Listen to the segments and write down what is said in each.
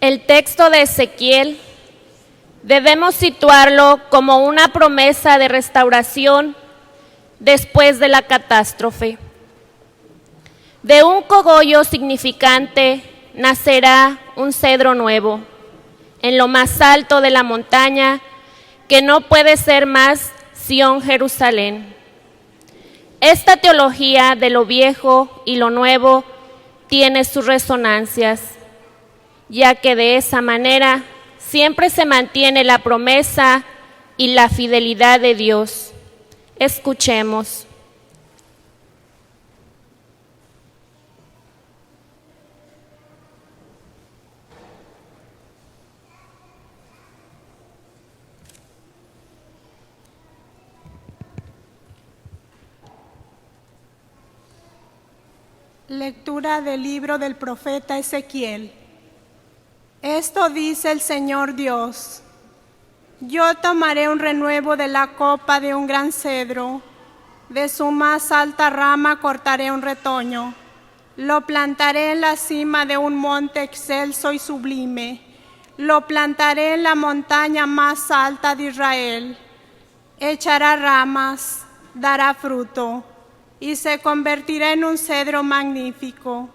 El texto de Ezequiel debemos situarlo como una promesa de restauración después de la catástrofe. De un cogollo significante nacerá un cedro nuevo, en lo más alto de la montaña, que no puede ser más Sión Jerusalén. Esta teología de lo viejo y lo nuevo tiene sus resonancias, ya que de esa manera siempre se mantiene la promesa y la fidelidad de Dios. Escuchemos. Lectura del libro del profeta Ezequiel. Esto dice el Señor Dios: Yo tomaré un renuevo de la copa de un gran cedro, de su más alta rama cortaré un retoño, lo plantaré en la cima de un monte excelso y sublime, lo plantaré en la montaña más alta de Israel. Echará ramas, dará fruto, y se convertirá en un cedro magnífico.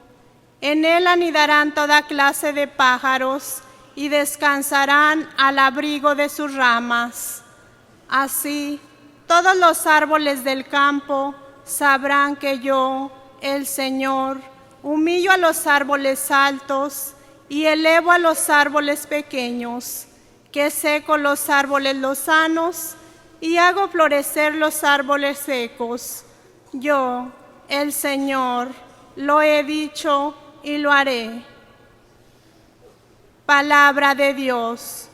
En él anidarán toda clase de pájaros y descansarán al abrigo de sus ramas. Así, todos los árboles del campo sabrán que yo, el Señor, humillo a los árboles altos y elevo a los árboles pequeños, que seco los árboles lozanos y hago florecer los árboles secos. Yo, el Señor, lo he dicho y lo haré. Palabra de Dios.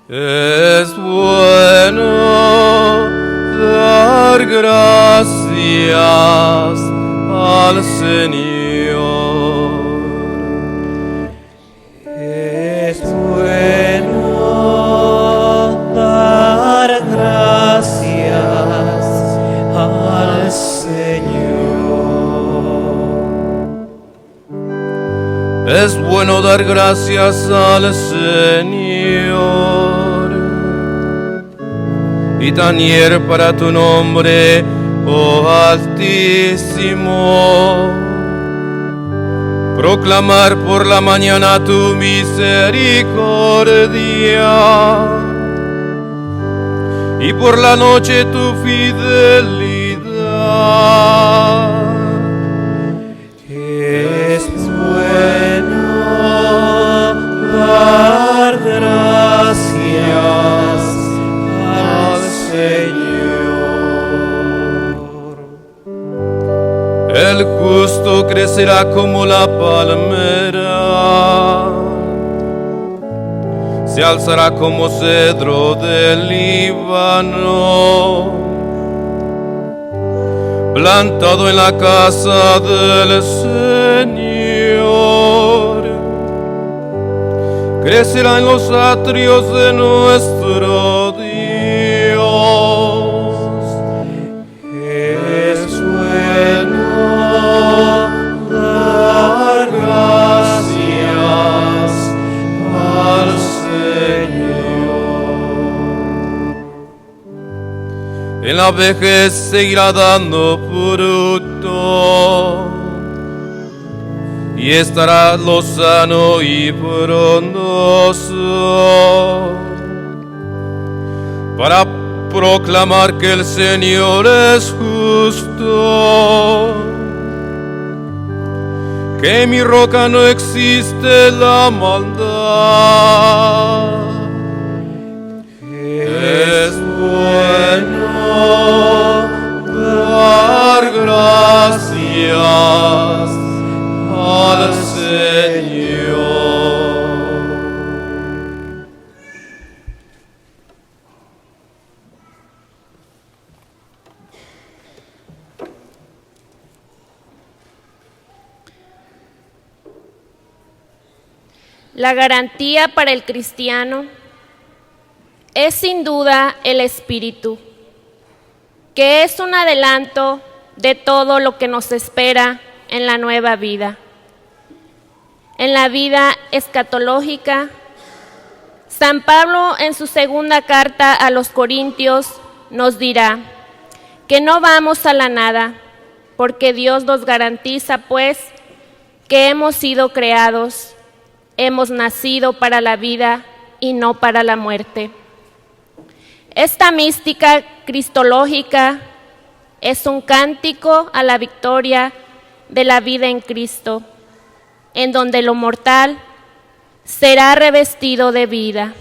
Es bueno dar gracias al Señor. Es bueno dar gracias al Señor. Es bueno dar gracias al Señor. Y tañer para tu nombre, oh Altísimo. Proclamar por la mañana tu misericordia y por la noche tu fidelidad. Es bueno dar gracias al Señor. El justo crecerá como la palmera, se alzará como cedro del Líbano, plantado en la casa del Señor. Crecerá en los atrios de nuestro Dios. Es bueno dar gracias al Señor. En la vejez seguirá dando fruto y estará lozano y frondoso para proclamar que el Señor es justo que en mi roca no existe la maldad. Es bueno dar gracias al Señor. La garantía para el cristiano es sin duda el Espíritu, que es un adelanto de todo lo que nos espera en la nueva vida. En la vida escatológica, San Pablo en su segunda carta a los Corintios nos dirá que no vamos a la nada, porque Dios nos garantiza pues que hemos sido creados, hemos nacido para la vida y no para la muerte. Esta mística cristológica es un cántico a la victoria de la vida en Cristo, en donde lo mortal será revestido de vida.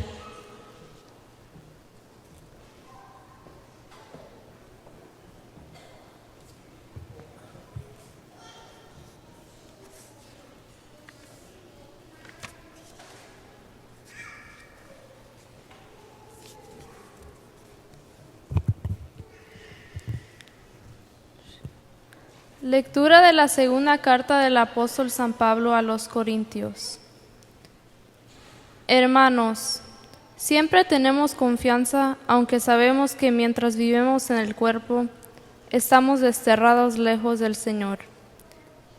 Lectura de la segunda carta del apóstol San Pablo a los Corintios. Hermanos, siempre tenemos confianza, aunque sabemos que mientras vivimos en el cuerpo, estamos desterrados lejos del Señor.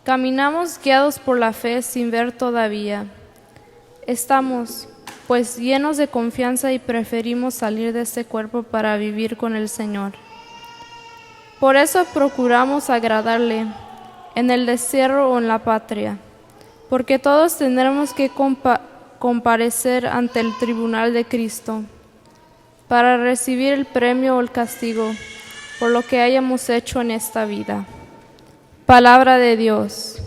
Caminamos guiados por la fe sin ver todavía. Estamos, pues, llenos de confianza y preferimos salir de este cuerpo para vivir con el Señor. Por eso procuramos agradarle en el destierro o en la patria, porque todos tendremos que comparecer ante el tribunal de Cristo para recibir el premio o el castigo por lo que hayamos hecho en esta vida. Palabra de Dios.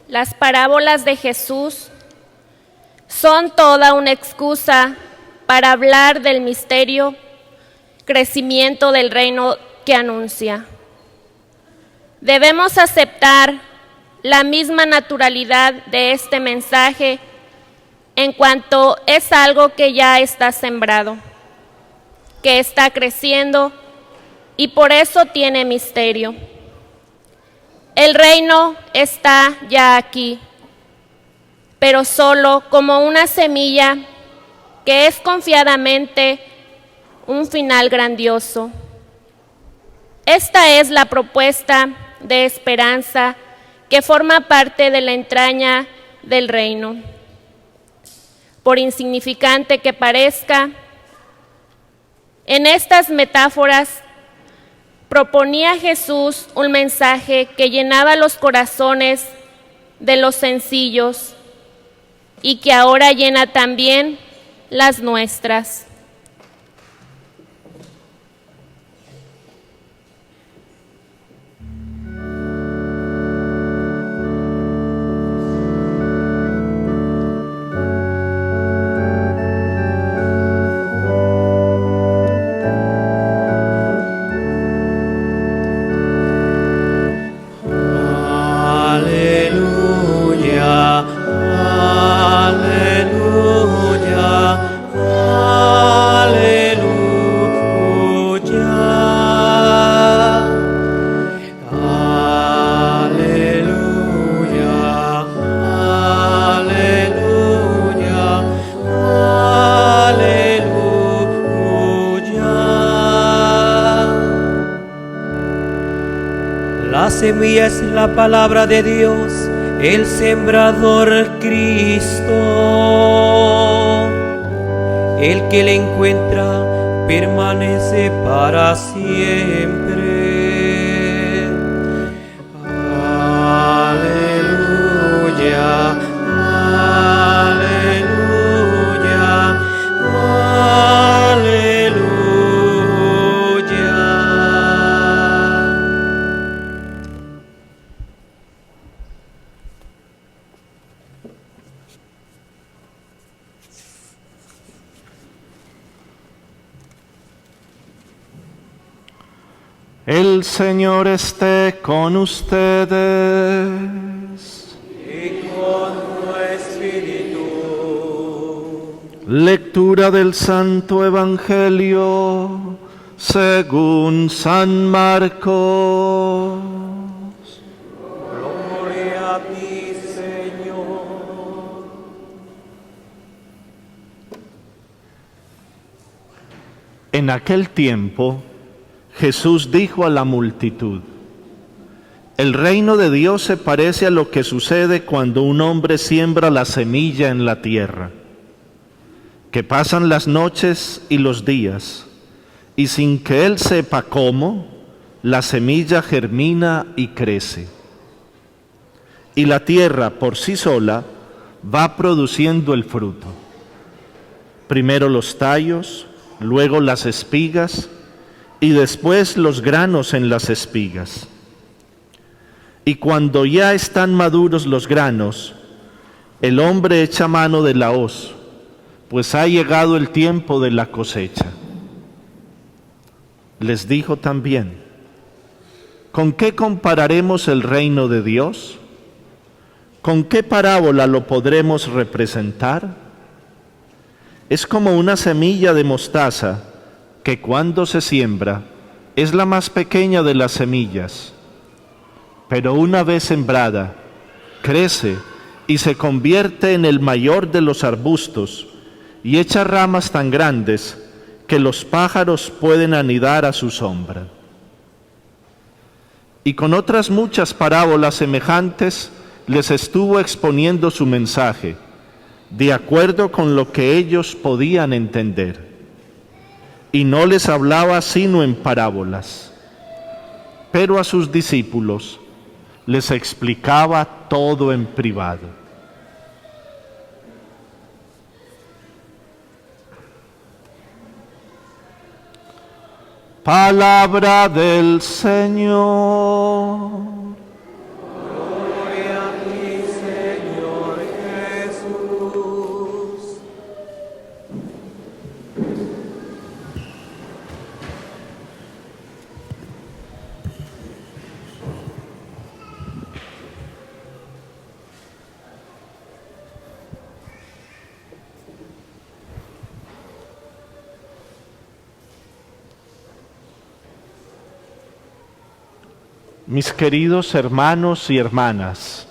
Las parábolas de Jesús son toda una excusa para hablar del misterio, crecimiento del reino que anuncia. Debemos aceptar la misma naturalidad de este mensaje en cuanto es algo que ya está sembrado, que está creciendo y por eso tiene misterio. El reino está ya aquí, pero solo como una semilla que es confiadamente un final grandioso. Esta es la propuesta de esperanza que forma parte de la entraña del reino. Por insignificante que parezca, en estas metáforas proponía Jesús un mensaje que llenaba los corazones de los sencillos y que ahora llena también las nuestras. La semilla es la palabra de Dios, el sembrador Cristo. El que le encuentra permanece para siempre. El Señor esté con ustedes. Y con tu espíritu. Lectura del Santo Evangelio según San Marcos. Gloria a ti, Señor. En aquel tiempo, Jesús dijo a la multitud: el reino de Dios se parece a lo que sucede cuando un hombre siembra la semilla en la tierra, que pasan las noches y los días, y sin que él sepa cómo, la semilla germina y crece. Y la tierra por sí sola va produciendo el fruto. Primero los tallos, luego las espigas, y después los granos en las espigas. Y cuando ya están maduros los granos, el hombre echa mano de la hoz, pues ha llegado el tiempo de la cosecha. Les dijo también: ¿con qué compararemos el reino de Dios? ¿Con qué parábola lo podremos representar? Es como una semilla de mostaza que cuando se siembra es la más pequeña de las semillas, pero una vez sembrada, crece y se convierte en el mayor de los arbustos y echa ramas tan grandes que los pájaros pueden anidar a su sombra. Y con otras muchas parábolas semejantes les estuvo exponiendo su mensaje, de acuerdo con lo que ellos podían entender. Y no les hablaba sino en parábolas, pero a sus discípulos les explicaba todo en privado. Palabra del Señor. Gloria a ti, Señor Jesús. Mis queridos hermanos y hermanas,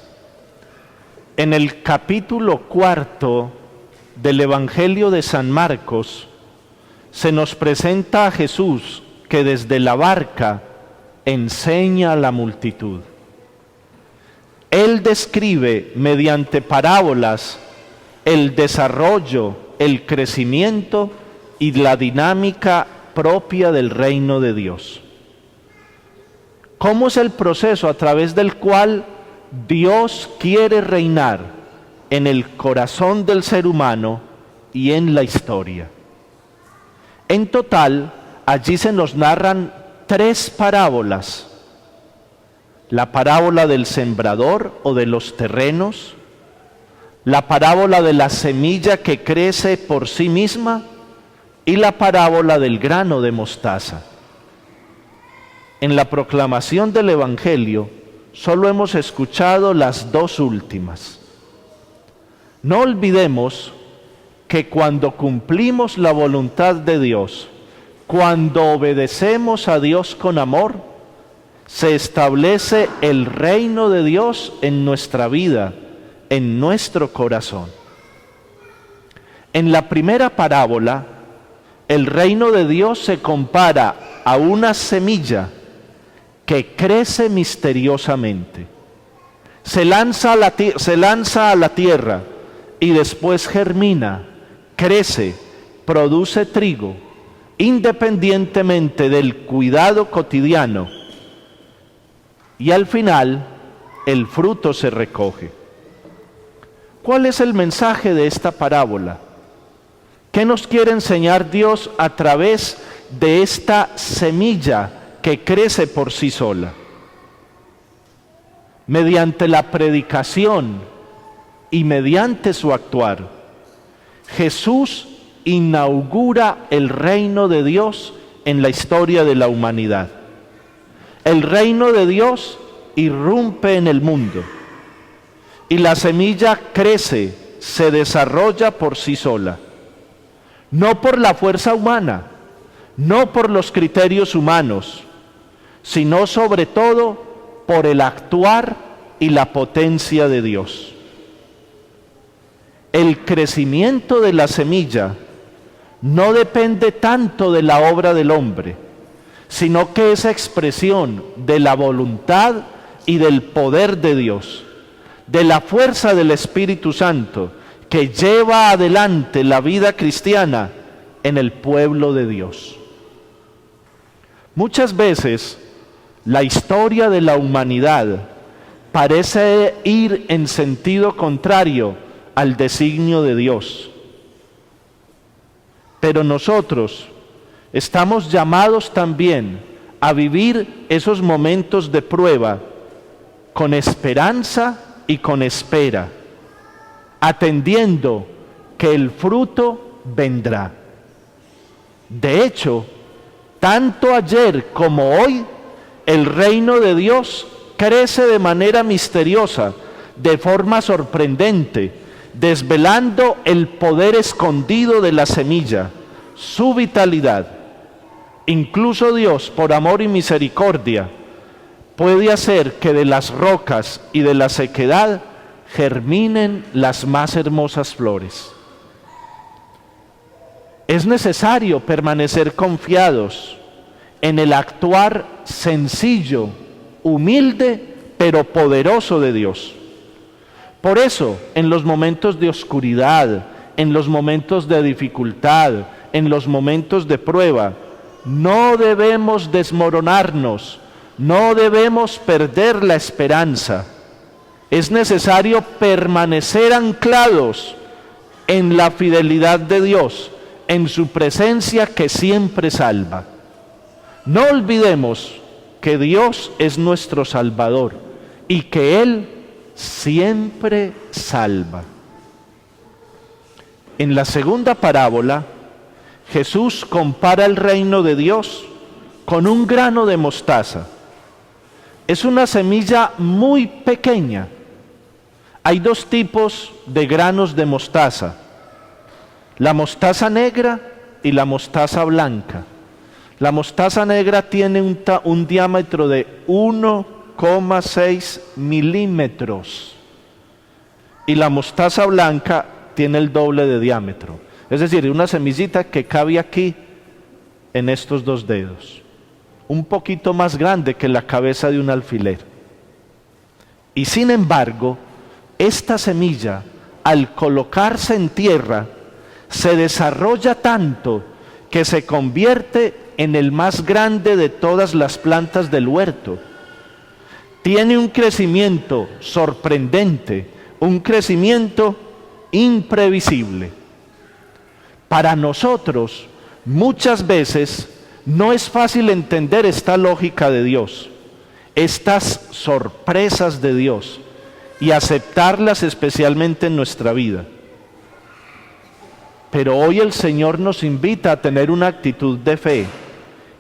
en el capítulo 4 del Evangelio de San Marcos se nos presenta a Jesús que desde la barca enseña a la multitud. Él describe mediante parábolas el desarrollo, el crecimiento y la dinámica propia del reino de Dios. ¿Cómo es el proceso a través del cual Dios quiere reinar en el corazón del ser humano y en la historia? En total, allí se nos narran 3 parábolas. La parábola del sembrador o de los terrenos, la parábola de la semilla que crece por sí misma y la parábola del grano de mostaza. En la proclamación del Evangelio solo hemos escuchado las 2 últimas. No olvidemos que cuando cumplimos la voluntad de Dios, cuando obedecemos a Dios con amor, se establece el reino de Dios en nuestra vida, en nuestro corazón. En la primera parábola, el reino de Dios se compara a una semilla que crece misteriosamente. Se lanza a la tierra y después germina, crece, produce trigo, independientemente del cuidado cotidiano, y al final el fruto se recoge. ¿Cuál es el mensaje de esta parábola? ¿Qué nos quiere enseñar Dios a través de esta semilla que crece por sí sola? Mediante la predicación y mediante su actuar, Jesús inaugura el reino de Dios en la historia de la humanidad. El reino de Dios irrumpe en el mundo y la semilla crece, se desarrolla por sí sola. No por la fuerza humana, no por los criterios humanos, sino sobre todo por el actuar y la potencia de Dios. El crecimiento de la semilla no depende tanto de la obra del hombre, sino que es expresión de la voluntad y del poder de Dios, de la fuerza del Espíritu Santo que lleva adelante la vida cristiana en el pueblo de Dios. Muchas veces la historia de la humanidad parece ir en sentido contrario al designio de Dios. Pero nosotros estamos llamados también a vivir esos momentos de prueba con esperanza y con espera, atendiendo que el fruto vendrá. De hecho, tanto ayer como hoy, el reino de Dios crece de manera misteriosa, de forma sorprendente, desvelando el poder escondido de la semilla, su vitalidad. Incluso Dios, por amor y misericordia, puede hacer que de las rocas y de la sequedad germinen las más hermosas flores. Es necesario permanecer confiados en el actuar sencillo, humilde, pero poderoso de Dios. Por eso, en los momentos de oscuridad, en los momentos de dificultad, en los momentos de prueba, no debemos desmoronarnos, no debemos perder la esperanza. Es necesario permanecer anclados en la fidelidad de Dios, en su presencia que siempre salva. No olvidemos que Dios es nuestro Salvador y que Él siempre salva. En la segunda parábola, Jesús compara el reino de Dios con un grano de mostaza. Es una semilla muy pequeña. Hay dos tipos de granos de mostaza: la mostaza negra y la mostaza blanca. La mostaza negra tiene un diámetro de 1,6 milímetros y la mostaza blanca tiene el doble de diámetro. Es decir, una semillita que cabe aquí en estos dos dedos, un poquito más grande que la cabeza de un alfiler. Y sin embargo, esta semilla, al colocarse en tierra, se desarrolla tanto que se convierte en el más grande de todas las plantas del huerto. Tiene un crecimiento sorprendente, un crecimiento imprevisible. Para nosotros, muchas veces, no es fácil entender esta lógica de Dios, estas sorpresas de Dios, y aceptarlas especialmente en nuestra vida. Pero hoy el Señor nos invita a tener una actitud de fe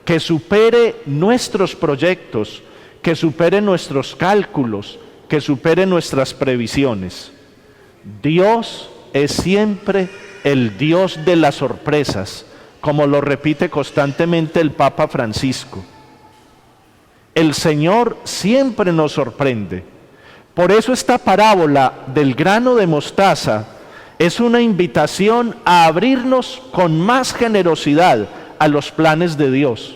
que supere nuestros proyectos, que supere nuestros cálculos, que supere nuestras previsiones. Dios es siempre el Dios de las sorpresas, como lo repite constantemente el Papa Francisco. El Señor siempre nos sorprende. Por eso esta parábola del grano de mostaza es una invitación a abrirnos con más generosidad a los planes de Dios,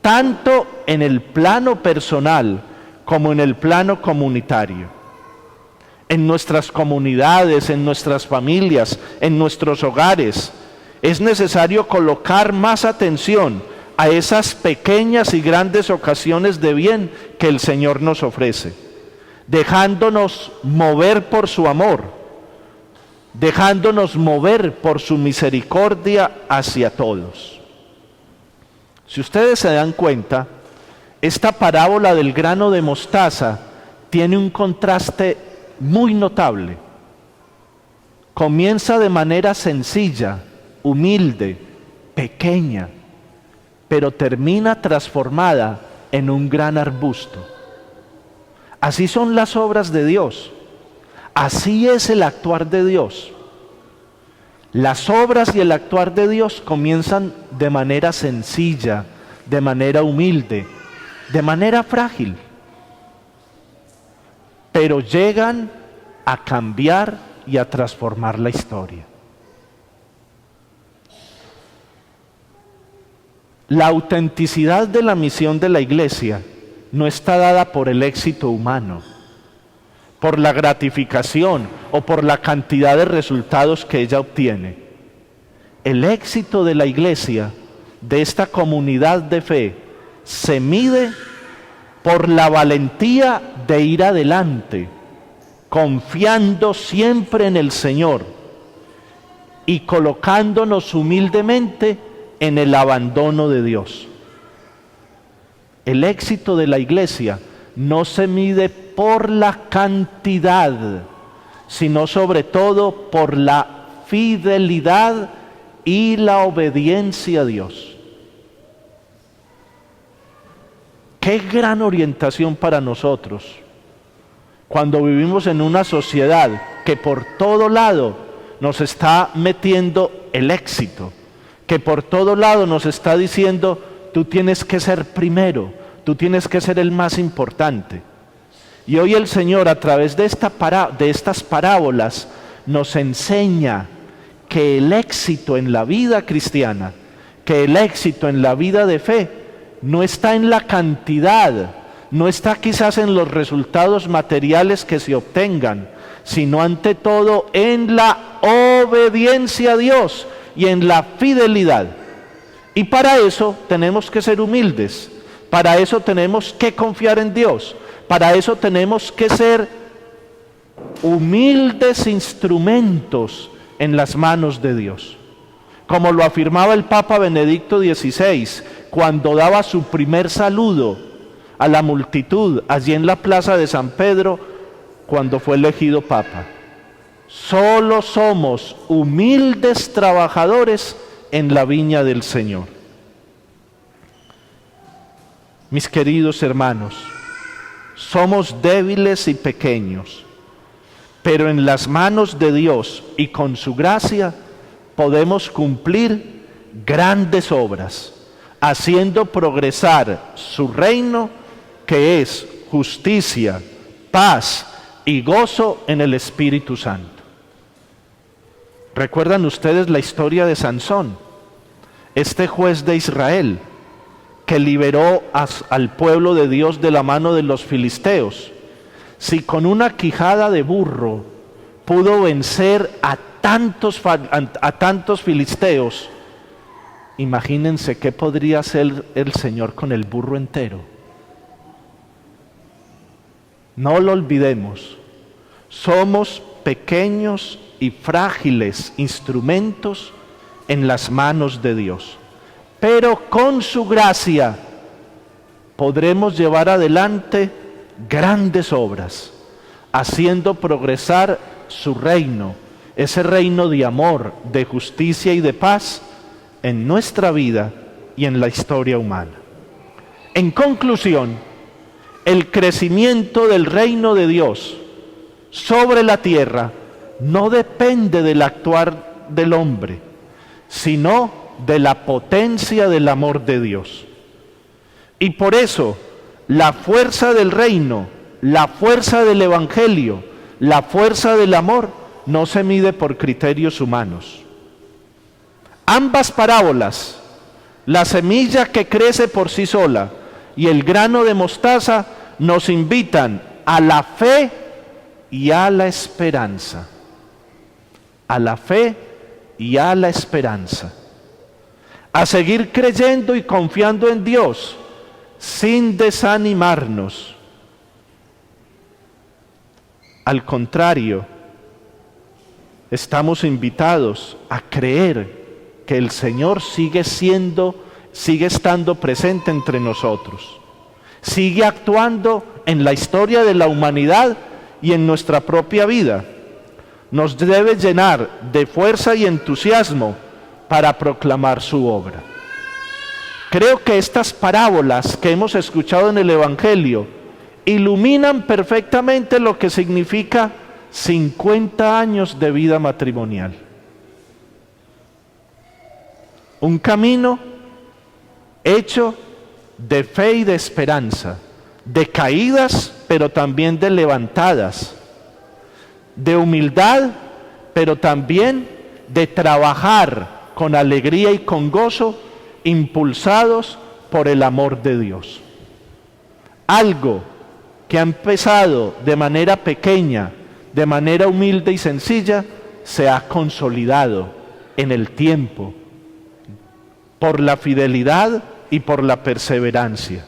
tanto en el plano personal como en el plano comunitario. En nuestras comunidades, en nuestras familias, en nuestros hogares, es necesario colocar más atención a esas pequeñas y grandes ocasiones de bien que el Señor nos ofrece, dejándonos mover por su amor dejándonos mover por su misericordia hacia todos. Si ustedes se dan cuenta, esta parábola del grano de mostaza tiene un contraste muy notable. Comienza de manera sencilla, humilde, pequeña, pero termina transformada en un gran arbusto. Así son las obras de Dios. Así es el actuar de Dios. Las obras y el actuar de Dios comienzan de manera sencilla, de manera humilde, de manera frágil, pero llegan a cambiar y a transformar la historia. La autenticidad de la misión de la Iglesia no está dada por el éxito humano, por la gratificación o por la cantidad de resultados que ella obtiene. El éxito de la Iglesia, de esta comunidad de fe, se mide por la valentía de ir adelante, confiando siempre en el Señor y colocándonos humildemente en el abandono de Dios. El éxito de la Iglesia no se mide por la cantidad, sino sobre todo por la fidelidad y la obediencia a Dios. Qué gran orientación para nosotros cuando vivimos en una sociedad que por todo lado nos está metiendo el éxito, que por todo lado nos está diciendo: tú tienes que ser primero, tú tienes que ser el más importante. Y hoy el Señor, a través de estas parábolas, nos enseña que el éxito en la vida cristiana, que el éxito en la vida de fe, no está en la cantidad, no está quizás en los resultados materiales que se obtengan, sino ante todo en la obediencia a Dios y en la fidelidad. Y para eso tenemos que ser humildes, para eso tenemos que confiar en Dios, para eso tenemos que ser humildes instrumentos en las manos de Dios. Como lo afirmaba el Papa Benedicto XVI cuando daba su primer saludo a la multitud allí en la plaza de San Pedro cuando fue elegido Papa: solo somos humildes trabajadores en la viña del Señor. Mis queridos hermanos, somos débiles y pequeños, pero en las manos de Dios y con su gracia podemos cumplir grandes obras, haciendo progresar su reino, que es justicia, paz y gozo en el Espíritu Santo. ¿Recuerdan ustedes la historia de Sansón? Este juez de Israel que liberó al pueblo de Dios de la mano de los filisteos. Si con una quijada de burro pudo vencer a tantos filisteos, imagínense qué podría hacer el Señor con el burro entero. No lo olvidemos, somos pequeños y frágiles instrumentos en las manos de Dios, pero con su gracia podremos llevar adelante grandes obras, haciendo progresar su reino, ese reino de amor, de justicia y de paz en nuestra vida y en la historia humana. En conclusión, el crecimiento del reino de Dios sobre la tierra no depende del actuar del hombre, sino de la potencia del amor de Dios. Y por eso, la fuerza del reino, la fuerza del evangelio, la fuerza del amor no se mide por criterios humanos. Ambas parábolas, la semilla que crece por sí sola y el grano de mostaza, nos invitan a la fe y a la esperanza. A la fe y a la esperanza. A seguir creyendo y confiando en Dios sin desanimarnos. Al contrario, estamos invitados a creer que el Señor sigue estando presente entre nosotros, sigue actuando en la historia de la humanidad y en nuestra propia vida. Nos debe llenar de fuerza y entusiasmo para proclamar su obra. Creo que estas parábolas que hemos escuchado en el Evangelio iluminan perfectamente lo que significa 50 años de vida matrimonial. Un camino hecho de fe y de esperanza, de caídas, pero también de levantadas, de humildad, pero también de trabajar con alegría y con gozo, impulsados por el amor de Dios. Algo que ha empezado de manera pequeña, de manera humilde y sencilla, se ha consolidado en el tiempo, por la fidelidad y por la perseverancia.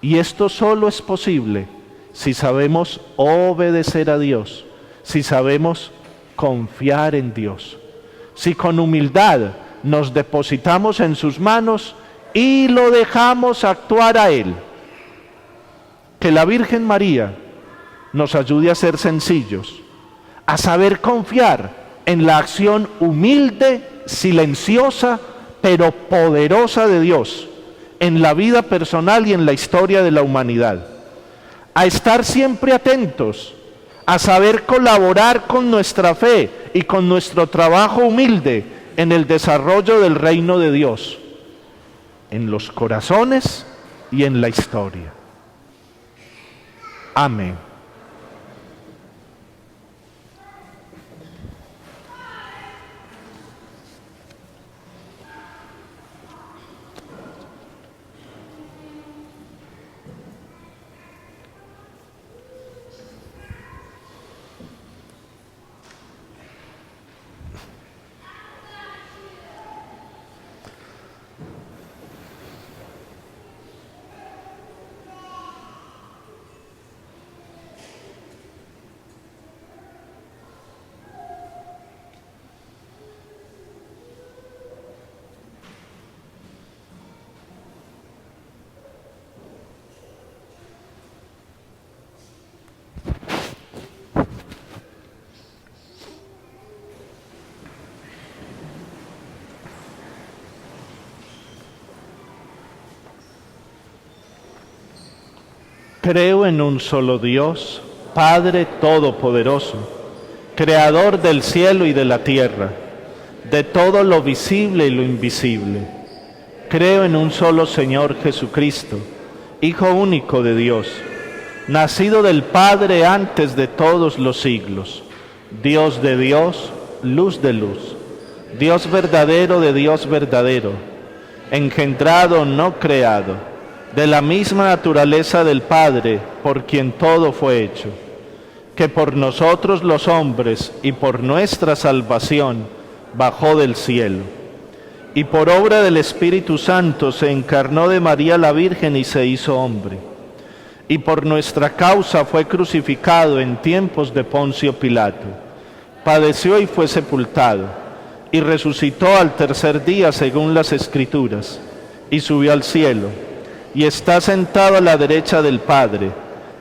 Y esto solo es posible si sabemos obedecer a Dios, si sabemos confiar en Dios, si con humildad nos depositamos en sus manos y lo dejamos actuar a Él. Que la Virgen María nos ayude a ser sencillos, a saber confiar en la acción humilde, silenciosa, pero poderosa de Dios en la vida personal y en la historia de la humanidad. A estar siempre atentos, a saber colaborar con nuestra fe y con nuestro trabajo humilde en el desarrollo del reino de Dios, en los corazones y en la historia. Amén. Creo en un solo Dios, Padre Todopoderoso, Creador del cielo y de la tierra, de todo lo visible y lo invisible. Creo en un solo Señor Jesucristo, Hijo único de Dios, nacido del Padre antes de todos los siglos, Dios de Dios, luz de luz, Dios verdadero de Dios verdadero, engendrado, no creado, de la misma naturaleza del Padre, por quien todo fue hecho, que por nosotros los hombres y por nuestra salvación bajó del cielo, y por obra del Espíritu Santo se encarnó de María la Virgen y se hizo hombre, y por nuestra causa fue crucificado en tiempos de Poncio Pilato, padeció y fue sepultado, y resucitó al tercer día según las Escrituras, y subió al cielo, y está sentado a la derecha del Padre,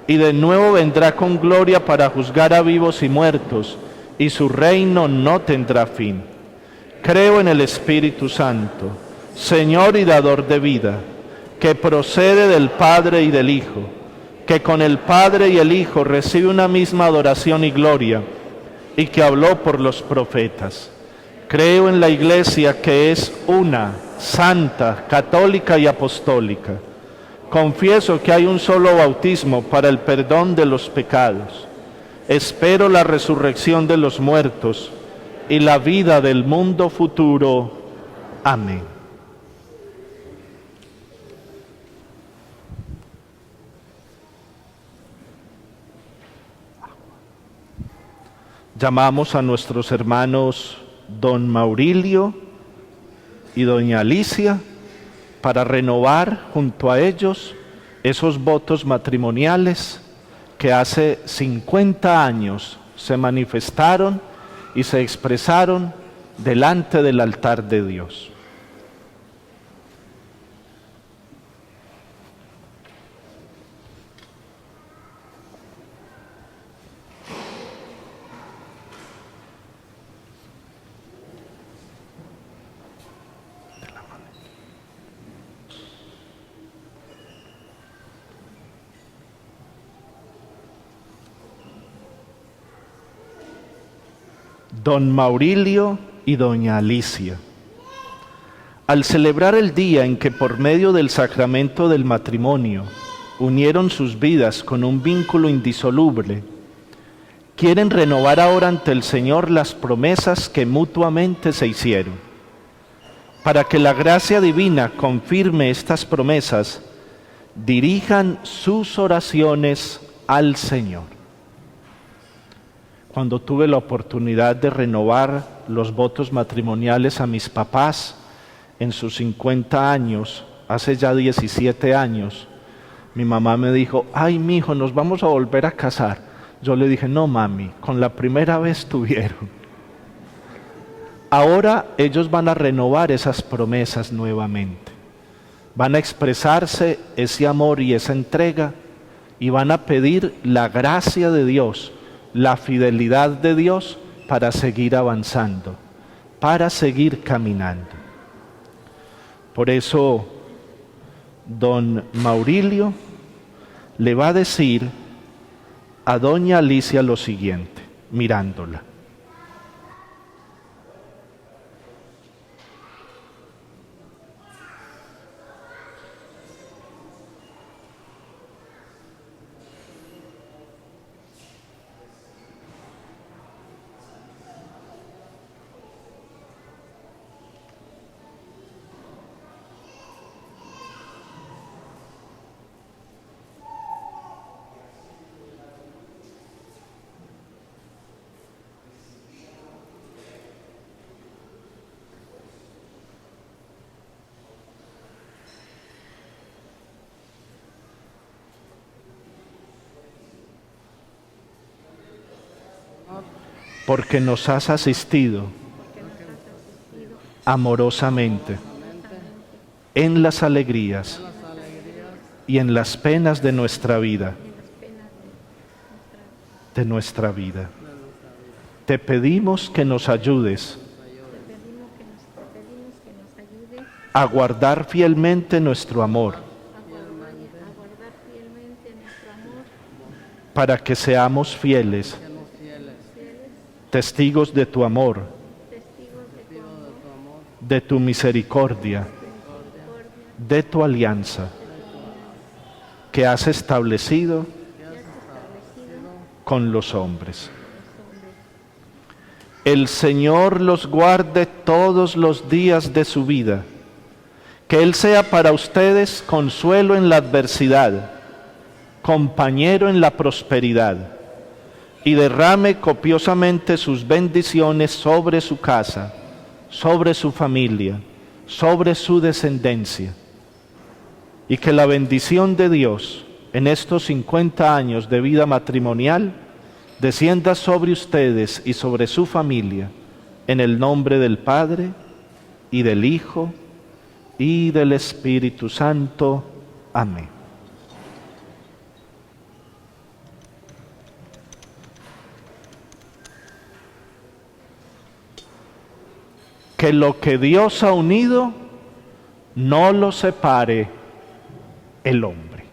y de nuevo vendrá con gloria para juzgar a vivos y muertos, y su reino no tendrá fin. Creo en el Espíritu Santo, Señor y dador de vida, que procede del Padre y del Hijo, que con el Padre y el Hijo recibe una misma adoración y gloria, y que habló por los profetas. Creo en la Iglesia, que es una, santa, católica y apostólica. Confieso que hay un solo bautismo para el perdón de los pecados. Espero la resurrección de los muertos y la vida del mundo futuro. Amén. Llamamos a nuestros hermanos don Maurilio y doña Alicia para renovar junto a ellos esos votos matrimoniales que hace 50 años se manifestaron y se expresaron delante del altar de Dios. Don Maurilio y doña Alicia, al celebrar el día en que por medio del sacramento del matrimonio unieron sus vidas con un vínculo indisoluble, quieren renovar ahora ante el Señor las promesas que mutuamente se hicieron. Para que la gracia divina confirme estas promesas, dirijan sus oraciones al Señor. Cuando tuve la oportunidad de renovar los votos matrimoniales a mis papás en sus 50 años, hace ya 17 años, mi mamá me dijo, ay, mijo, nos vamos a volver a casar. Yo le dije, no, mami, con la primera vez tuvieron. Ahora ellos van a renovar esas promesas nuevamente. Van a expresarse ese amor y esa entrega y van a pedir la gracia de Dios, la fidelidad de Dios para seguir avanzando, para seguir caminando. Por eso, don Maurilio le va a decir a doña Alicia lo siguiente, mirándola. Porque nos has asistido amorosamente en las alegrías y en las penas de nuestra vida. Te pedimos que nos ayudes a guardar fielmente nuestro amor, para que seamos fieles testigos de tu amor, de tu misericordia, de tu alianza que has establecido con los hombres. El Señor los guarde todos los días de su vida, que Él sea para ustedes consuelo en la adversidad, compañero en la prosperidad, y derrame copiosamente sus bendiciones sobre su casa, sobre su familia, sobre su descendencia, y que la bendición de Dios en estos 50 años de vida matrimonial descienda sobre ustedes y sobre su familia, en el nombre del Padre, y del Hijo, y del Espíritu Santo. Amén. Que lo que Dios ha unido no lo separe el hombre.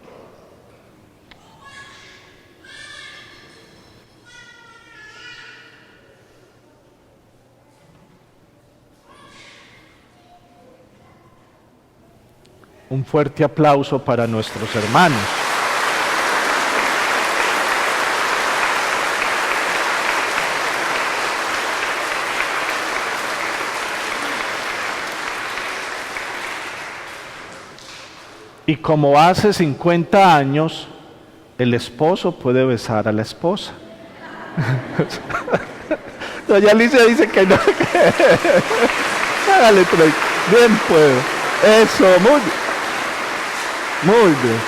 Un fuerte aplauso para nuestros hermanos. Y como hace 50 años, el esposo puede besar a la esposa. Doña Alicia dice que no. Hágale, bien puedo. Eso, muy bien. Muy bien.